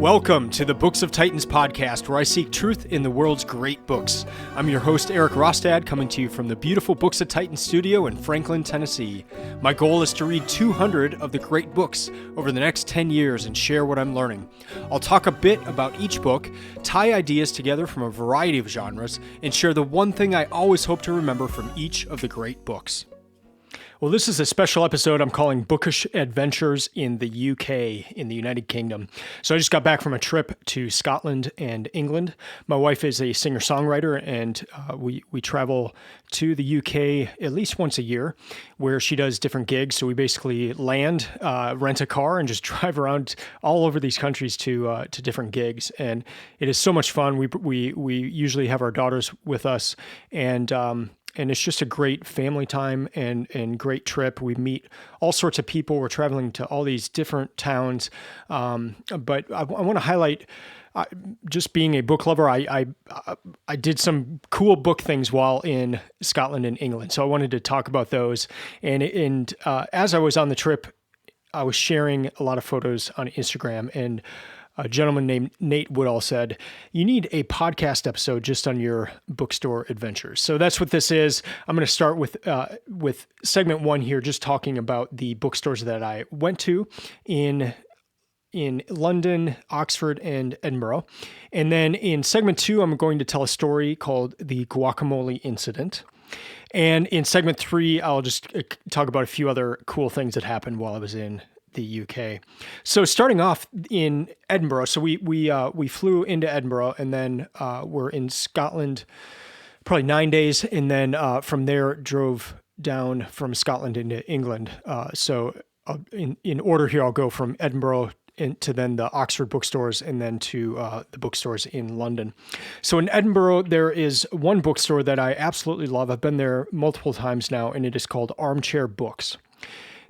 Welcome to the Books of Titans podcast, where I seek truth in the world's great books. I'm your host, Erik Rostad, coming to you from the beautiful Books of Titans studio in Franklin, Tennessee. My goal is to read 200 of the great books over the next 10 years and share what I'm learning. I'll talk a bit about each book, tie ideas together from a variety of genres, and share the one thing I always hope to remember from each of the great books. Well, this is a special episode I'm calling Bookish Adventures in the UK, in the United Kingdom. So I just got back from a trip to Scotland and England. My wife is a singer-songwriter, and we travel to the UK at least once a year, where she does different gigs. So we basically land, rent a car, and just drive around all over these countries to different gigs. And it is so much fun. We usually have our daughters with us, and it's just a great family time and great trip. We meet all sorts of people. We're traveling to all these different towns. But I want to highlight, just being a book lover, I did some cool book things while in Scotland and England. So I wanted to talk about those. And as I was on the trip, I was sharing a lot of photos on Instagram, and a gentleman named Nate Woodall said, "You need a podcast episode just on your bookstore adventures." So that's what this is. I'm going to start with segment one here, just talking about the bookstores that I went to in London, Oxford, and Edinburgh. And then in segment two, I'm going to tell a story called the Guacamole Incident. And in segment three, I'll just talk about a few other cool things that happened while I was in the UK. So starting off in Edinburgh, so we flew into Edinburgh, and then we're in Scotland probably 9 days, and then from there drove down from Scotland into England. So in order here, I'll go from Edinburgh to then the Oxford bookstores, and then to the bookstores in London. So in Edinburgh, there is one bookstore that I absolutely love. I've been there multiple times now, and it is called Armchair Books.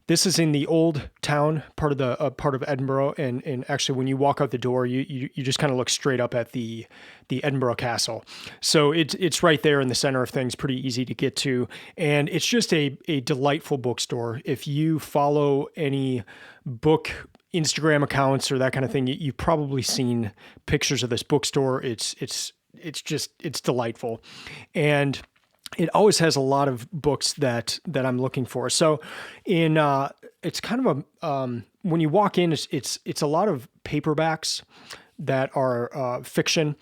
This is in the old town part of Edinburgh, and actually when you walk out the door, you just kind of look straight up at the Edinburgh Castle. So it's right there in the center of things, pretty easy to get to, and it's just a delightful bookstore. If you follow any book Instagram accounts or that kind of thing, you've probably seen pictures of this bookstore. It's delightful, and it always has a lot of books that I'm looking for. So it's kind of a, when you walk in, it's a lot of paperbacks that are fiction,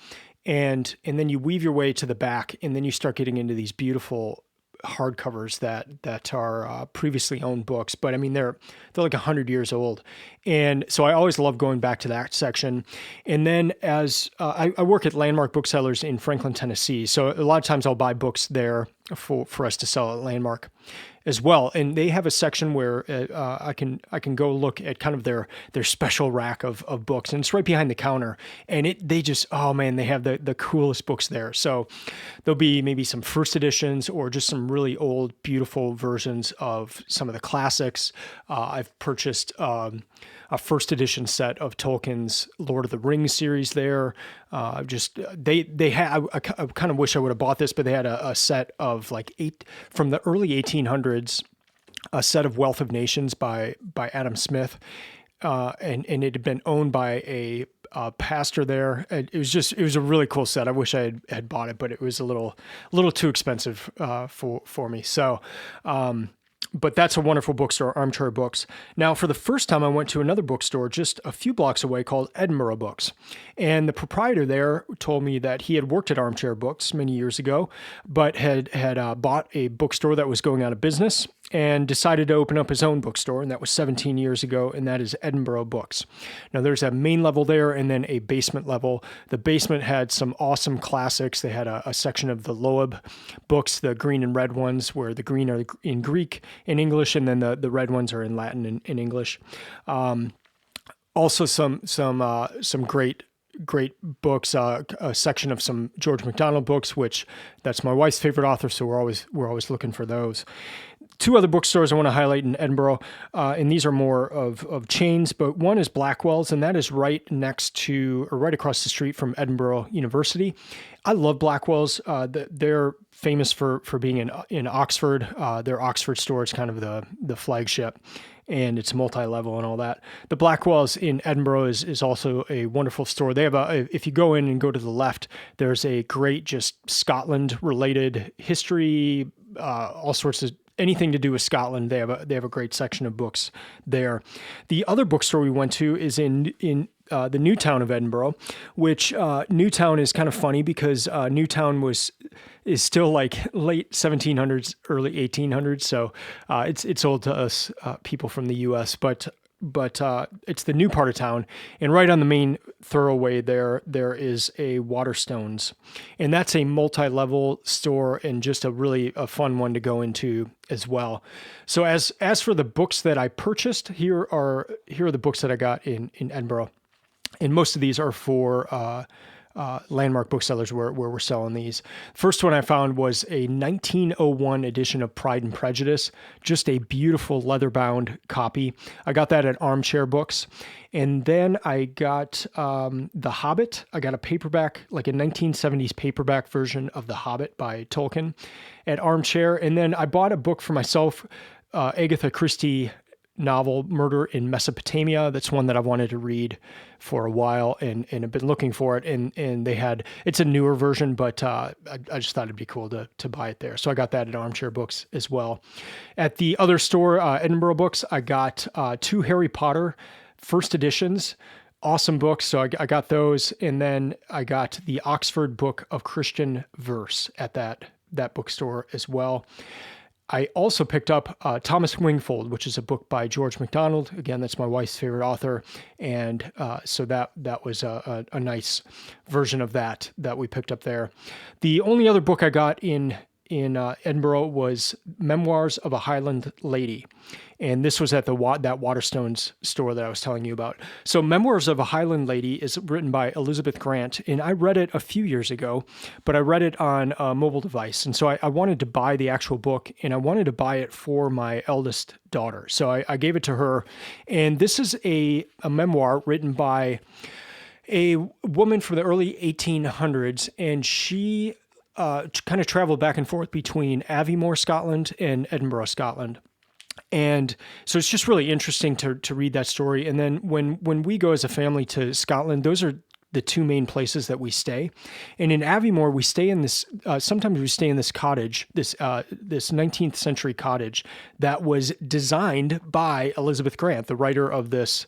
and then you weave your way to the back, and then you start getting into these beautiful hardcovers that are previously owned books, but I mean they're like 100 years old, and so I always love going back to that section. And then as I work at Landmark Booksellers in Franklin, Tennessee, so a lot of times I'll buy books there for us to sell at Landmark as well, and they have a section where I can go look at kind of their special rack of books, and it's right behind the counter, and they have the coolest books there. So there'll be maybe some first editions or just some really old, beautiful versions of some of the classics. I've purchased a first edition set of Tolkien's Lord of the Rings series there. I kind of wish I would have bought this, but they had a set of like 8 from the early 1800s, a set of Wealth of Nations by Adam Smith, and it had been owned by a pastor there. It was a really cool set. I wish I had bought it, but it was a little too expensive for me. So. But that's a wonderful bookstore, Armchair Books. Now, for the first time, I went to another bookstore just a few blocks away called Edinburgh Books. And the proprietor there told me that he had worked at Armchair Books many years ago, but had bought a bookstore that was going out of business and decided to open up his own bookstore, and that was 17 years ago, and that is Edinburgh Books. Now, there's a main level there and then a basement level. The basement had some awesome classics. They had a section of the Loeb books, the green and red ones, where the green are in Greek and English, and then the red ones are in Latin and English. Also some great books, a section of some George MacDonald books, which that's my wife's favorite author, so we're always looking for those. Two other bookstores I want to highlight in Edinburgh, and these are more of chains, but one is Blackwell'S, and that is right next to, or right across the street from Edinburgh University. I love Blackwell'S. They're famous for being in Oxford. Their Oxford store is kind of the flagship. and it's multi-level and all that. The Blackwell'S in Edinburgh is also a wonderful store. They have if you go in and go to the left, there's a great just Scotland-related history, all sorts of anything to do with Scotland. They have a great section of books there. The other bookstore we went to is in the new town of Edinburgh, which Newtown is kind of funny because Newtown is still like late 1700s, early 1800s. So it's old to us people from the U.S., but it's the new part of town, and right on the main thoroughway there is a Waterstones, and that's a multi-level store and just a fun one to go into as well. So as for the books that I purchased, here are the books that I got in Edinburgh, and most of these are for landmark booksellers where we're selling these. First one I found was a 1901 edition of Pride and Prejudice, just a beautiful leather-bound copy. I got that at Armchair Books. And then I got The Hobbit. I got a paperback, like a 1970s paperback version of The Hobbit by Tolkien at Armchair. And then I bought a book for myself, Agatha Christie novel, Murder in Mesopotamia. That's one that I've wanted to read for a while and I've been looking for it. And it's a newer version, but I just thought it'd be cool to buy it there. So I got that at Armchair Books as well. At the other store, Edinburgh Books, I got 2 Harry Potter first editions. Awesome books. So I got those. And then I got the Oxford Book of Christian Verse at that bookstore as well. I also picked up Thomas Wingfold, which is a book by George MacDonald. Again, that's my wife's favorite author. And so that was a nice version of that we picked up there. The only other book I got in Edinburgh was Memoirs of a Highland Lady. And this was at that Waterstones store that I was telling you about. So Memoirs of a Highland Lady is written by Elizabeth Grant, and I read it a few years ago, but I read it on a mobile device. And so I wanted to buy the actual book, and I wanted to buy it for my eldest daughter. So I gave it to her. And this is a memoir written by a woman from the early 1800s, and she kind of traveled back and forth between Aviemore, Scotland, and Edinburgh, Scotland. And so it's just really interesting to read that story. And then when we go as a family to Scotland, those are the 2 main places that we stay. And in Aviemore, we stay in this, sometimes we stay in this cottage, this 19th century cottage that was designed by Elizabeth Grant, the writer of this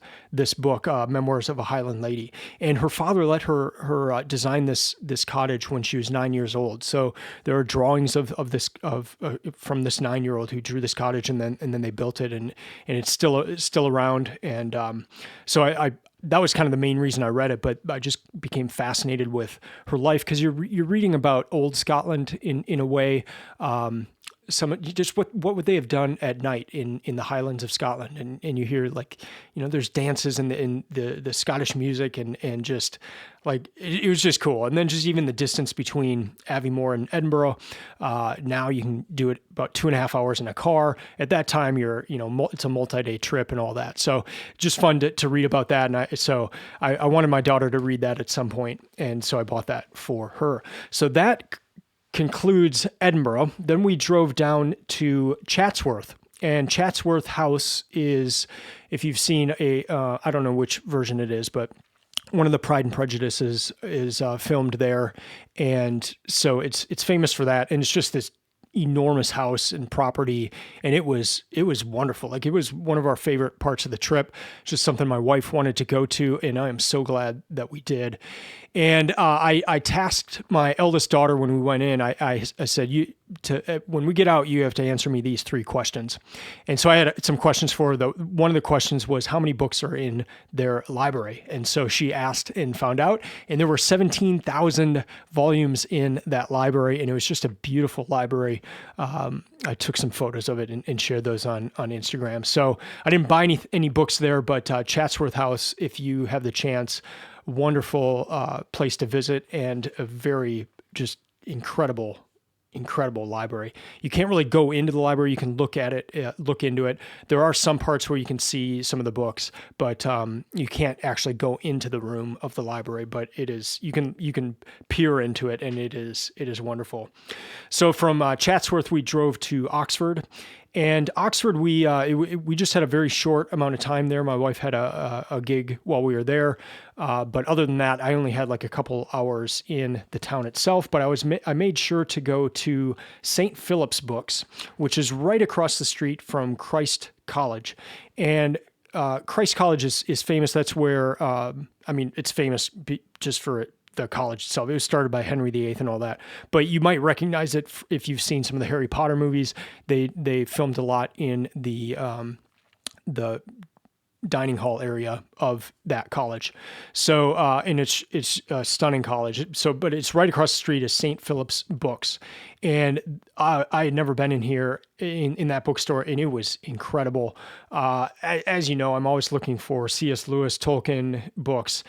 book, Memoirs of a Highland Lady. And her father let her design this cottage when she was 9 years old. So there are drawings of from this 9-year-old who drew this cottage, and then they built it, and it's still around. And so I that was kind of the main reason I read it, but I just became fascinated with her life because you're reading about old Scotland in a way. Just what would they have done at night in the Highlands of Scotland, and you hear there's dances and the Scottish music and just like it was just cool. And then just even the distance between Aviemore and Edinburgh. Now you can do it about 2.5 hours in a car. At that time, it's a multi-day trip and all that. So just fun to read about that. And I wanted my daughter to read that at some point, and so I bought that for her. So that concludes Edinburgh. Then we drove down to Chatsworth, and Chatsworth House is, if you've seen I don't know which version it is, but one of the Pride and Prejudice is filmed there, and so it's famous for that, and it's just this enormous house and property, and it was wonderful. Like, it was one of our favorite parts of the trip. It's just something my wife wanted to go to, and I am so glad that we did. And I tasked my eldest daughter when we went in. I said, when we get out, you have to answer me these 3 questions. And so I had some questions for her. One of the questions was, how many books are in their library? And so she asked and found out, and there were 17,000 volumes in that library, and it was just a beautiful library. I took some photos of it and shared those on Instagram. So I didn't buy any books there, but Chatsworth House, if you have the chance, wonderful place to visit, and a very just incredible library. You can't really go into the library. You can look at it, look into it. There are some parts where you can see some of the books, but you can't actually go into the room of the library. But it is, you can peer into it, and it is wonderful. So from Chatsworth, we drove to Oxford. And Oxford, we just had a very short amount of time there. My wife had a gig while we were there, but other than that, I only had like a couple hours in the town itself. But I made sure to go to St. Philip's Books, which is right across the street from Christ College, and Christ College is famous. That's where it's famous just for the college itself. It was started by Henry VIII and all that, but you might recognize it if you've seen some of the Harry Potter movies. They filmed a lot in the dining hall area of that college. So, and it's a stunning college. So, but it's right across the street is St. Philip's Books. And I had never been in here in that bookstore, and it was incredible. As you know, I'm always looking for C.S. Lewis, Tolkien books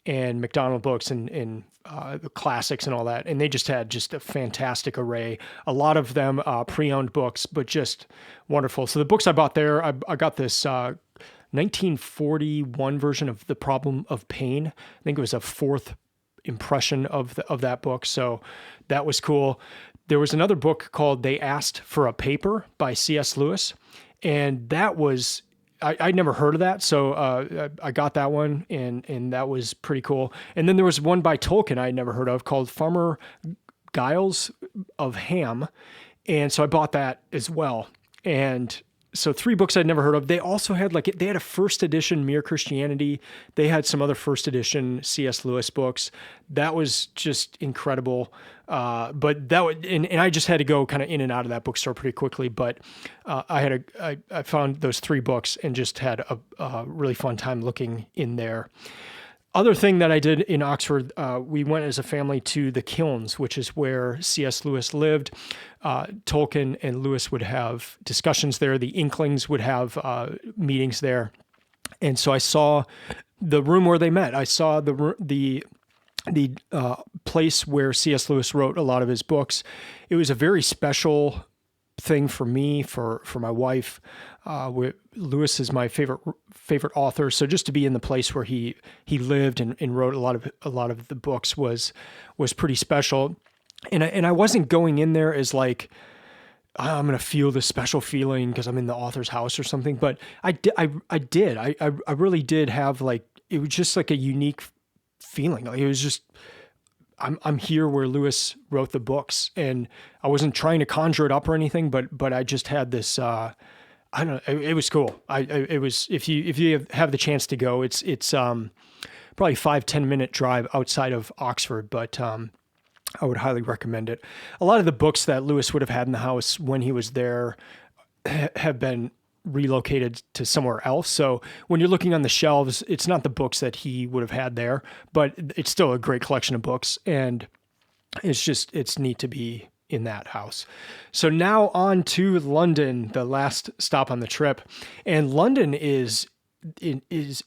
and MacDonald books and the classics and all that. And they just had just a fantastic array. A lot of them pre-owned books, but just wonderful. So the books I bought there, I got this 1941 version of The Problem of Pain. I think it was a fourth impression of that book. So that was cool. There was another book called They Asked for a Paper by C.S. Lewis. And that was, I'd never heard of that. So I got that one and that was pretty cool. And then there was one by Tolkien I'd never heard of called Farmer Giles of Ham. And so I bought that as well. And so 3 books I'd never heard of. They also had they had a first edition Mere Christianity. They had some other first edition C.S. Lewis books. That was just incredible. But that and I just had to go kind of in and out of that bookstore pretty quickly. But I found those 3 books and just had a really fun time looking in there. Other thing that I did in Oxford, we went as a family to the Kilns, which is where C.S. Lewis lived. Tolkien and Lewis would have discussions there. The Inklings would have meetings there. And so I saw the room where they met. I saw the place where C.S. Lewis wrote a lot of his books. It was a very special thing for me, for my wife. Lewis is my favorite author, so just to be in the place where he lived and wrote a lot of the books was pretty special. And I wasn't going in there as like I'm gonna feel this special feeling because I'm in the author's house or something. But I did. I really did have it was just like a unique feeling. It was just I'm here where Lewis wrote the books, and I wasn't trying to conjure it up or anything, but I just had this. I don't know. It was cool. It was if you have the chance to go, it's probably 5-10 minute drive outside of Oxford, but I would highly recommend it. A lot of the books that Lewis would have had in the house when he was there have been relocated to somewhere else. So when you're looking on the shelves, it's not the books that he would have had there, but it's still a great collection of books. And it's neat to be in that house. So now on to London, the last stop on the trip. And London is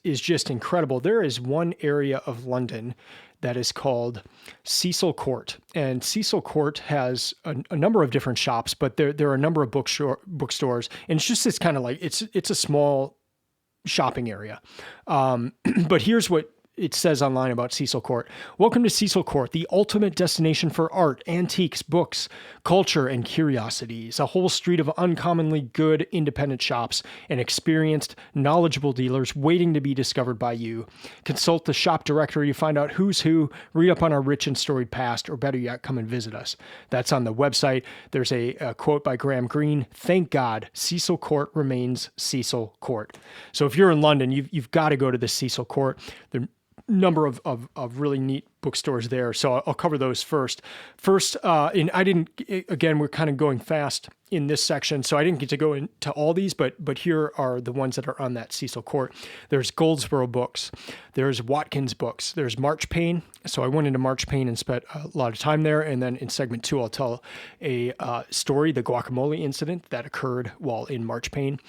just incredible. There is one area of London that is called Cecil Court. And Cecil Court has a number of different shops, but there are a number of bookstores. And it's just this kind of it's a small shopping area. But here's what it says online about Cecil Court. Welcome to Cecil Court, the ultimate destination for art, antiques, books, culture, and curiosities. A whole street of uncommonly good independent shops and experienced, knowledgeable dealers waiting to be discovered by you. Consult the shop directory to find out who's who, read up on our rich and storied past, or better yet, come and visit us. That's on the website. There's a quote by Graham Greene. Thank God, Cecil Court remains Cecil Court. So if you're in London, you've got to go to the Cecil Court. Number of really neat bookstores there. So I'll cover those first. And I didn't, again, we're kind of going fast in this section, so I didn't get to go into all these, but here are the ones that are on that Cecil Court. There's Goldsborough Books. There's Watkins Books. There's Marchpane. So I went into Marchpane and spent a lot of time there. And then in segment 2, I'll tell a story, the Guacamole Incident that occurred while in Marchpane.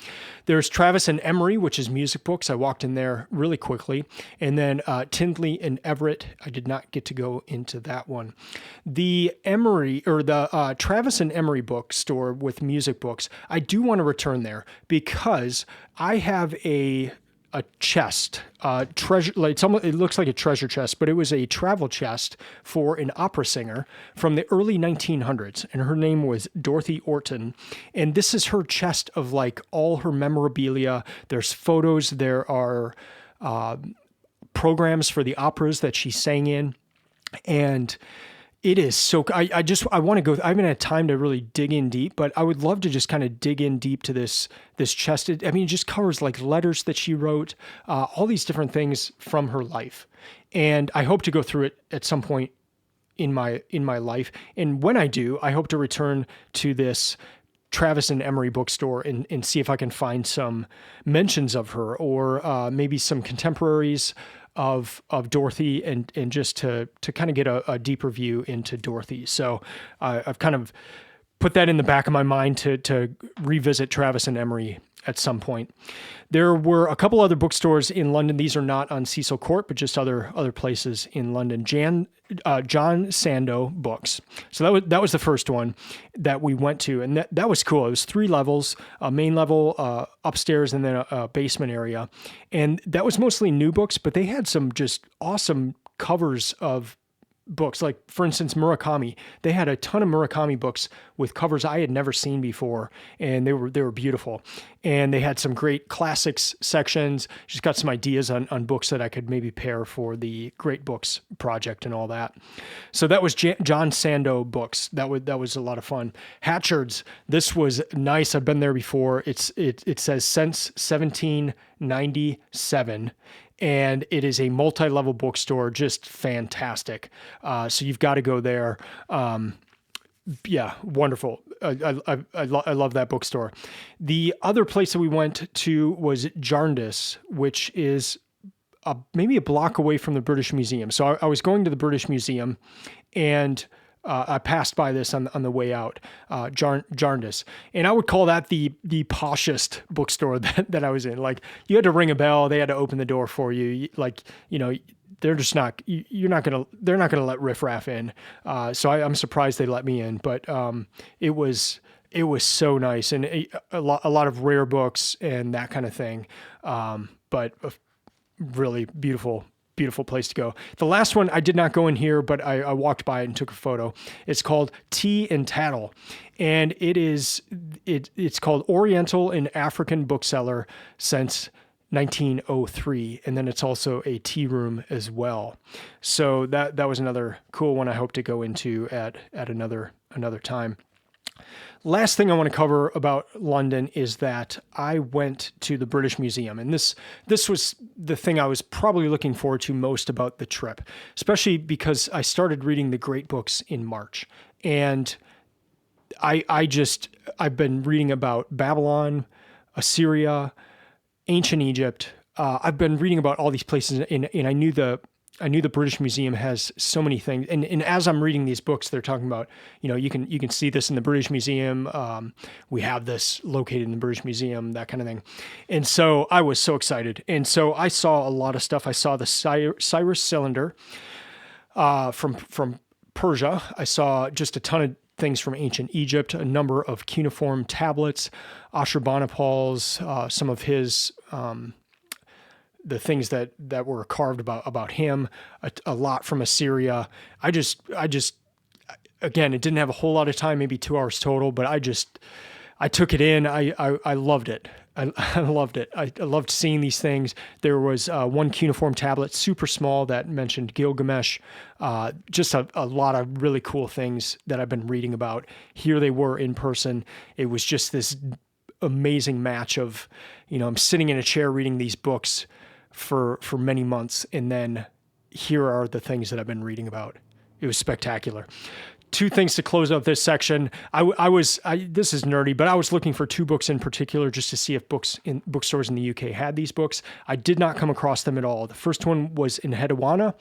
There's Travis and Emery, which is music books. I walked in there really quickly. And then Tindley and Everett. I did not get to go into that one. The Travis and Emery bookstore with music books, I do want to return there because I have a a chest, treasure. Like it looks like a treasure chest, but it was a travel chest for an opera singer from the early 1900s, and her name was Dorothy Orton. And this is her chest of like all her memorabilia. There's photos. There are programs for the operas that she sang in, and it is so, I want to go, I haven't had time to really dig in deep, but I would love to just kind of dig in deep to this chest. It just covers like letters that she wrote, all these different things from her life. And I hope to go through it at some point in my life. And when I do, I hope to return to this Travis and Emery bookstore and see if I can find some mentions of her, or maybe some contemporaries of Dorothy, and just to kind of get a deeper view into Dorothy. So I've kind of put that in the back of my mind to revisit Travis and Emery at some point. There were a couple other bookstores in London. These are not on Cecil Court, but just other places in London. John Sandow Books. So that was the first one that we went to, and that was cool. It was 3 levels, a main level, upstairs, and then a basement area. And that was mostly new books, but they had some just awesome covers of books. Like, for instance, Murakami. They had a ton of Murakami books with covers I had never seen before, and they were beautiful. And they had some great classics sections. Just got some ideas on books that I could maybe pair for the Great Books project and all that. So that was John Sandow Books. That was a lot of fun. Hatchard's. This was nice. I've been there before. It says since 1797. And it is a multi-level bookstore, just fantastic. So you've got to go there. Yeah, wonderful. I love that bookstore. The other place that we went to was Jarndyce, which is maybe a block away from the British Museum. So I was going to the British Museum, and I passed by this on the way out, Jarndyce. And I would call that the poshest bookstore that I was in. Like, you had to ring a bell, they had to open the door for you. Like, they're just not, they're not going to let riffraff in. So I'm surprised they let me in, but it was so nice, and a lot of rare books and that kind of thing. But a really beautiful place to go. The last one, I did not go in here, but I walked by it and took a photo. It's called Tea and Tattle, and it's called Oriental and African Bookseller since 1903, and then it's also a tea room as well. So that was another cool one I hope to go into at another time. Last thing I want to cover about London is that I went to the British Museum, and this was the thing I was probably looking forward to most about the trip, especially because I started reading the great books in March, and I've been reading about Babylon, Assyria, ancient Egypt. I've been reading about all these places, and I knew the British Museum has so many things. And as I'm reading these books, they're talking about, you can see this in the British Museum. We have this located in the British Museum, that kind of thing. And so I was so excited. And so I saw a lot of stuff. I saw the Cyrus cylinder from Persia. I saw just a ton of things from ancient Egypt, a number of cuneiform tablets, Ashurbanipal's, some of his the things that were carved about him, a lot from Assyria. I just, again, it didn't have a whole lot of time, maybe 2 hours total, but I took it in. I loved it. I loved it. I loved seeing these things. There was one cuneiform tablet, super small, that mentioned Gilgamesh. Just a lot of really cool things that I've been reading about. Here they were in person. It was just this amazing match of, I'm sitting in a chair reading these books for many months, and then here are the things that I've been reading about. It was spectacular. 2 things to close out this section. This is nerdy, but I was looking for 2 books in particular just to see if bookstores in the UK had these books. I did not come across them at all. The first one was in Hedwana,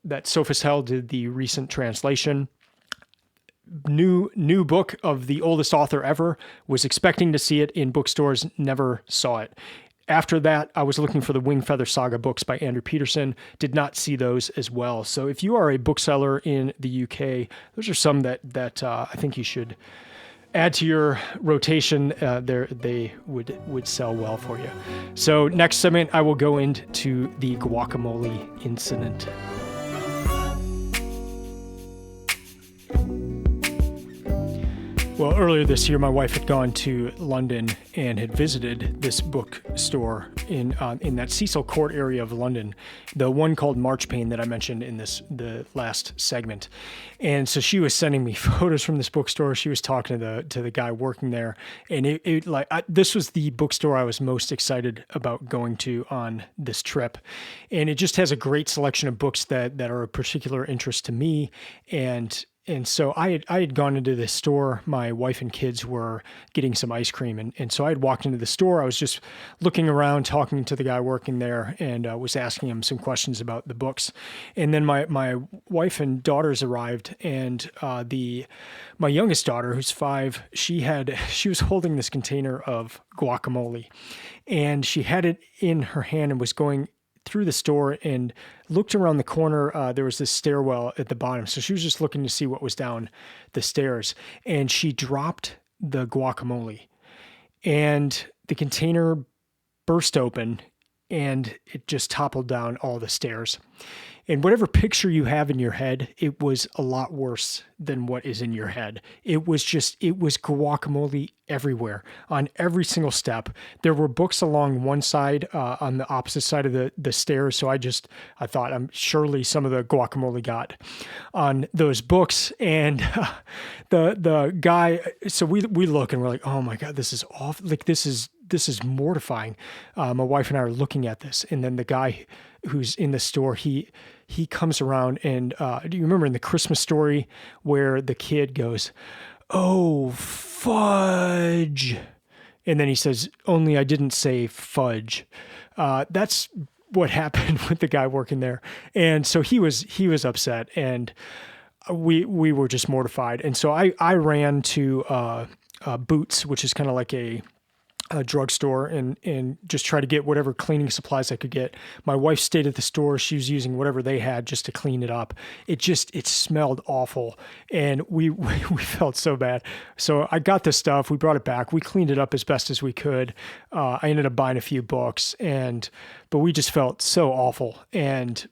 that Sophus Hell did the recent translation. New book of the oldest author ever. Was expecting to see it in bookstores, never saw it. After that, I was looking for the Wingfeather Saga books by Andrew Peterson. Did not see those as well. So if you are a bookseller in the UK, those are some that I think you should add to your rotation. They would sell well for you. So next segment, I will go into the Guacamole Incident. Well, earlier this year, my wife had gone to London and had visited this bookstore in that Cecil Court area of London, the one called Marchpane that I mentioned in the last segment. And so she was sending me photos from this bookstore. She was talking to the guy working there, and this was the bookstore I was most excited about going to on this trip. And it just has a great selection of books that are of particular interest to me. And so I had gone into this store. My wife and kids were getting some ice cream. And so I had walked into the store. I was just looking around, talking to the guy working there, and was asking him some questions about the books. And then my wife and daughters arrived, and my youngest daughter, who's 5, she was holding this container of guacamole, and she had it in her hand and was going through the store and looked around the corner. There was this stairwell at the bottom. So she was just looking to see what was down the stairs, and she dropped the guacamole, and the container burst open and it just toppled down all the stairs. And whatever picture you have in your head, it was a lot worse than what is in your head. It was guacamole everywhere on every single step. There were books along one side, on the opposite side of the stairs. So I thought, surely some of the guacamole got on those books. And the guy, so we look and we're like, oh my God, this is awful. Like, this is mortifying. My wife and I are looking at this, and then the guy who's in the store, he comes around, and do you remember in the Christmas Story where the kid goes, "Oh, fudge," and then he says, "Only I didn't say fudge." That's what happened with the guy working there, and so he was upset, and we were just mortified, and so I ran to Boots, which is kind of like a drugstore, and just try to get whatever cleaning supplies I could get. My wife stayed at the store. She was using whatever they had just to clean it up. It smelled awful, and we felt so bad. So I got this stuff. We brought it back. We cleaned it up as best as we could. I ended up buying a few books, but we just felt so awful. And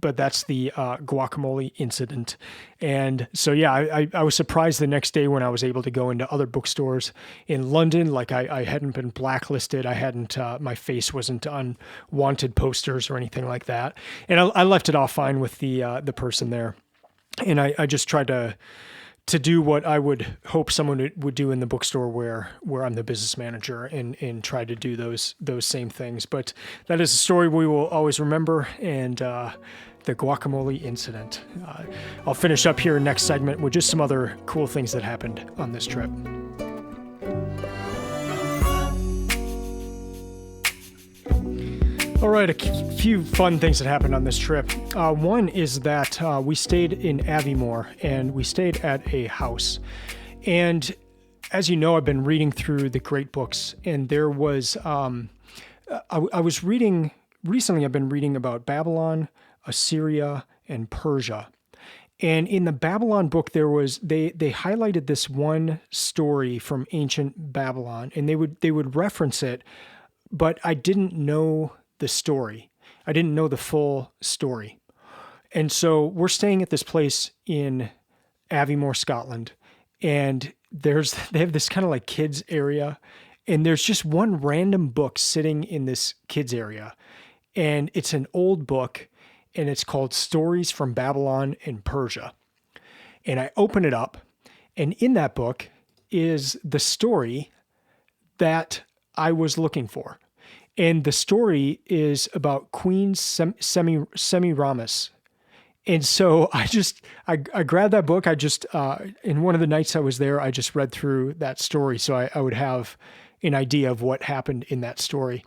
but that's the Guacamole Incident. And so, yeah, I was surprised the next day when I was able to go into other bookstores in London. Like, I hadn't been blacklisted. I hadn't, my face wasn't on wanted posters or anything like that. And I left it all fine with the person there. And I just tried to do what I would hope someone would do in the bookstore where I'm the business manager, and try to do those same things. But that is a story we will always remember, and the Guacamole Incident. I'll finish up here next segment with just some other cool things that happened on this trip. All right, a few fun things that happened on this trip. One is that we stayed in Aviemore, and we stayed at a house. And as you know, I've been reading through the great books, and there was, I was reading, recently I've been reading about Babylon, Assyria, and Persia. And in the Babylon book, they highlighted this one story from ancient Babylon, and they would reference it, but I didn't know the story. I didn't know the full story. And so we're staying at this place in Aviemore, Scotland, and they have this kind of like kids area, and there's just one random book sitting in this kids area, and it's an old book, and it's called Stories from Babylon and Persia. And I open it up, and in that book is the story that I was looking for. And the story is about Queen Semiramis. And so I grabbed that book. In one of the nights I was there, I just read through that story, so I would have an idea of what happened in that story.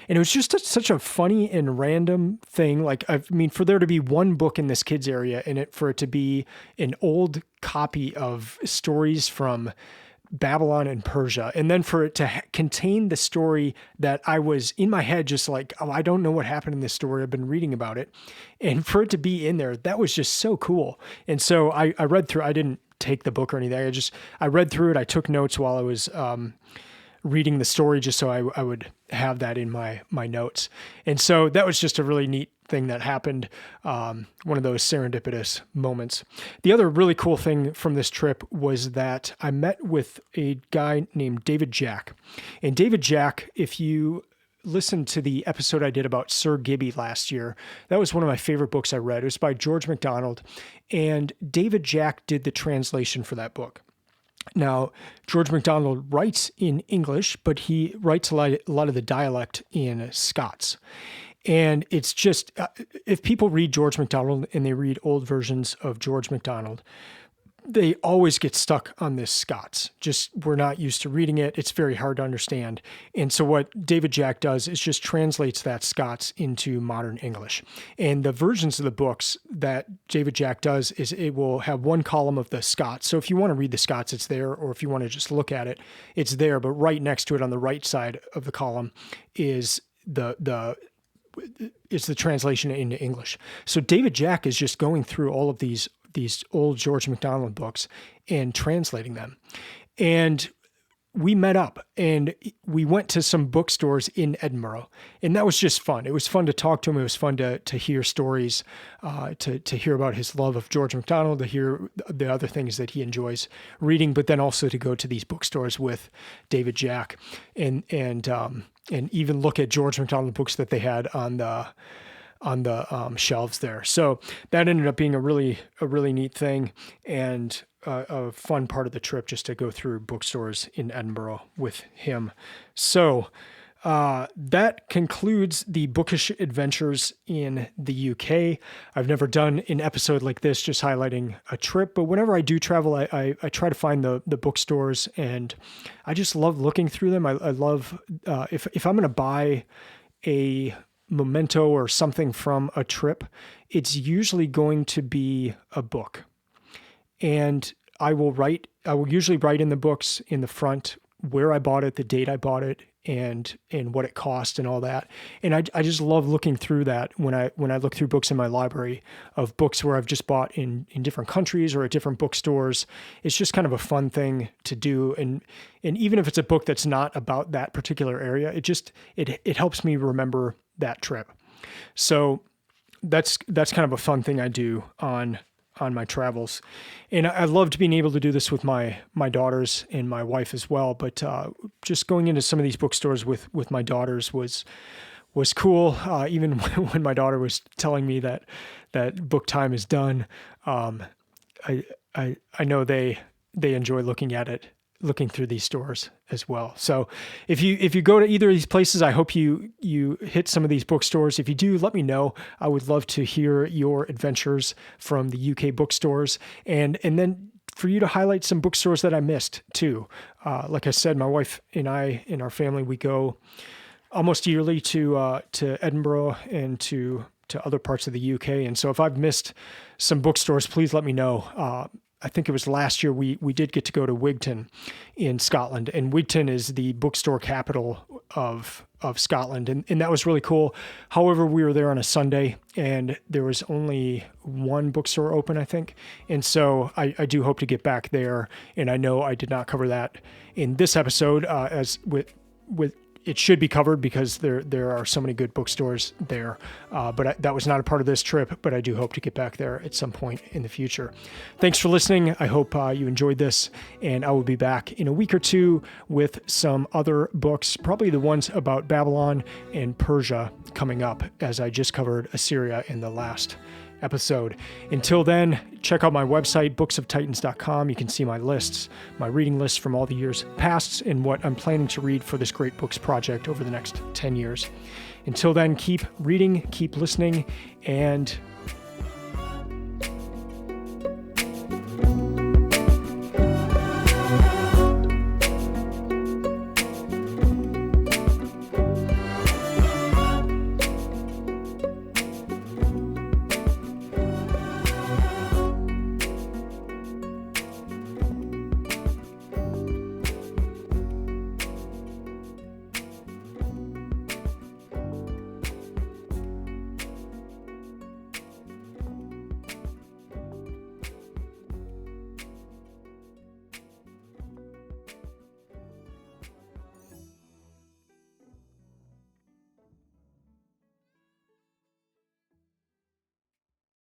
And it was just such a funny and random thing. Like, I mean, for there to be one book in this kids area, and for it to be an old copy of stories from Babylon and Persia, and then for it to contain the story that I was in my head, just like, oh, I don't know what happened in this story. I've been reading about it. And for it to be in there, that was just so cool. And so I read through, I didn't take the book or anything. I read through it. I took notes while I was reading the story, just so I would have that in my notes. And so that was just a really neat thing that happened. One of those serendipitous moments. The other really cool thing from this trip was that I met with a guy named David Jack. And David Jack, if you listen to the episode I did about Sir Gibby last year, that was one of my favorite books I read. It was by George MacDonald, and David Jack did the translation for that book. Now, George MacDonald writes in English, but he writes a lot of the dialect in Scots. And it's just, if people read George MacDonald and they read old versions of George MacDonald, they always get stuck on this Scots. Just, we're not used to reading it. It's very hard to understand. And so what David Jack does is just translates that Scots into modern English. And the versions of the books that David Jack does is it will have one column of the Scots. So if you want to read the Scots, it's there. Or if you want to just look at it, it's there. But right next to it on the right side of the column is it's the translation into English. So David Jack is just going through all of these old George MacDonald books and translating them. And we met up and we went to some bookstores in Edinburgh, and that was just fun. It was fun to talk to him. It was fun to hear stories, to hear about his love of George MacDonald, to hear the other things that he enjoys reading, but then also to go to these bookstores with David Jack and even look at George MacDonald books that they had on the shelves there. So that ended up being a really neat thing and a fun part of the trip, just to go through bookstores in Edinburgh with him. So that concludes the Bookish Adventures in the UK. I've never done an episode like this, just highlighting a trip, but whenever I do travel, I try to find the bookstores, and I just love looking through them. I love, if I'm going to buy a memento or something from a trip, it's usually going to be a book. And I will usually write in the books in the front where I bought it, the date I bought it, and what it cost and all that. And I just love looking through that when I look through books in my library of books where I've just bought in different countries or at different bookstores. It's just kind of a fun thing to do. And even if it's a book that's not about that particular area, it helps me remember that trip. So that's kind of a fun thing I do on my travels. And I loved being able to do this with my daughters and my wife as well. But just going into some of these bookstores with my daughters was cool. Even when my daughter was telling me that book time is done, I know they enjoy looking through these stores as well. So if you go to either of these places, I hope you hit some of these bookstores. If you do, let me know. I would love to hear your adventures from the UK bookstores, and then for you to highlight some bookstores that I missed too. Like I said, my wife and I, in our family, we go almost yearly to Edinburgh and to other parts of the UK. And so if I've missed some bookstores, please let me know. I think it was last year we did get to go to Wigton in Scotland, and Wigton is the bookstore capital of Scotland, and that was really cool. However, we were there on a Sunday, and there was only one bookstore open, I think, and so I do hope to get back there. And I know I did not cover that in this episode, as with it should be covered because there are so many good bookstores there. But that was not a part of this trip, but I do hope to get back there at some point in the future. Thanks for listening. I hope you enjoyed this, and I will be back in a week or two with some other books, probably the ones about Babylon and Persia coming up, as I just covered Assyria in the last episode. Until then, check out my website, booksoftitans.com. You can see my lists, my reading lists from all the years past, and what I'm planning to read for this Great Books project over the next 10 years. Until then, keep reading, keep listening, and